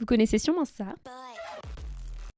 Vous connaissez sûrement ça.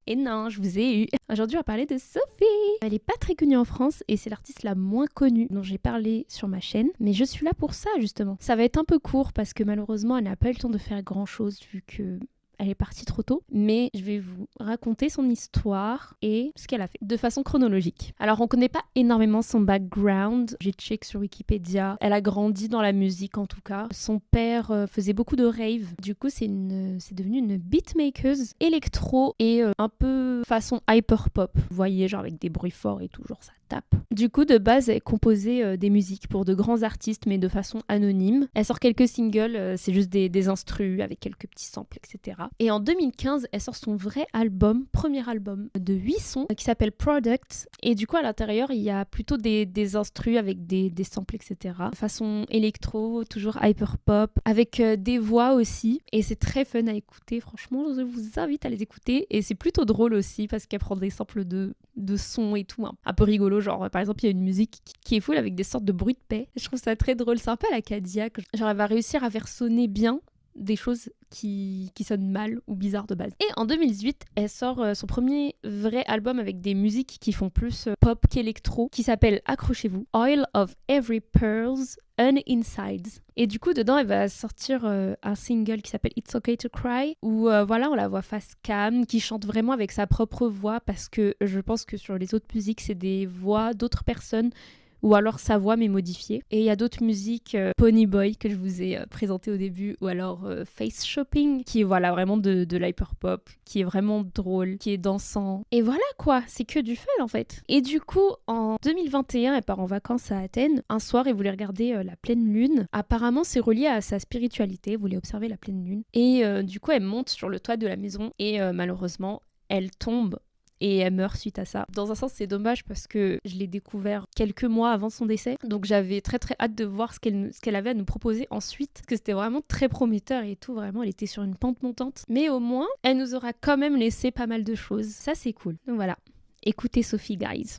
Et non, je vous ai eu. Aujourd'hui, on va parler de Sophie. Elle est pas très connue en France et c'est l'artiste la moins connue dont j'ai parlé sur ma chaîne. Mais je suis là pour ça, justement. Ça va être un peu court parce que malheureusement, elle n'a pas eu le temps de faire grand-chose vu que elle est partie trop tôt, mais je vais vous raconter son histoire et ce qu'elle a fait de façon chronologique. Alors, on connaît pas énormément son background. J'ai check sur Wikipédia. Elle a grandi dans la musique en tout cas. Son père faisait beaucoup de rave. Du coup, c'est devenu une beatmaker électro et un peu façon hyper pop. Vous voyez, genre avec des bruits forts et tout, genre ça tape. Du coup, de base, elle composait des musiques pour de grands artistes, mais de façon anonyme. Elle sort quelques singles, c'est juste des instrus avec quelques petits samples, etc. Et en 2015, elle sort son vrai album, premier album de 8 sons, qui s'appelle Product. Et du coup, à l'intérieur, il y a plutôt des instrus avec des samples, etc. Façon électro, toujours hyper pop, avec des voix aussi. Et c'est très fun à écouter, franchement, je vous invite à les écouter. Et c'est plutôt drôle aussi, parce qu'elle prend des samples de sons et tout, un peu rigolo. Genre, par exemple, il y a une musique qui est full avec des sortes de bruits de paix. Je trouve ça très drôle. C'est un peu à la Cadillac. Genre, elle va réussir à faire sonner bien des choses qui sonnent mal ou bizarres de base. Et en 2018, elle sort son premier vrai album avec des musiques qui font plus pop qu'électro, qui s'appelle, accrochez-vous, Oil of Every Pearls Insides. Et du coup, dedans, elle va sortir un single qui s'appelle It's Okay to Cry, où voilà, on la voit face cam, qui chante vraiment avec sa propre voix, parce que je pense que sur les autres musiques, c'est des voix d'autres personnes, ou alors sa voix mais modifiée. Et il y a d'autres musiques, Pony Boy que je vous ai présenté au début, ou alors Face Shopping, qui est voilà, vraiment de l'hyperpop, qui est vraiment drôle, qui est dansant. Et voilà quoi, c'est que du fun en fait. Et du coup, en 2021, elle part en vacances à Athènes. Un soir, elle voulait regarder la pleine lune. Apparemment, c'est relié à sa spiritualité, elle voulait observer la pleine lune. Et du coup, elle monte sur le toit de la maison et malheureusement, elle tombe. Et elle meurt suite à ça. Dans un sens, c'est dommage parce que je l'ai découvert quelques mois avant son décès. Donc j'avais très très hâte de voir ce qu'elle avait à nous proposer ensuite. Parce que c'était vraiment très prometteur et tout. Vraiment, elle était sur une pente montante. Mais au moins, elle nous aura quand même laissé pas mal de choses. Ça, c'est cool. Donc voilà. Écoutez Sophie, guys.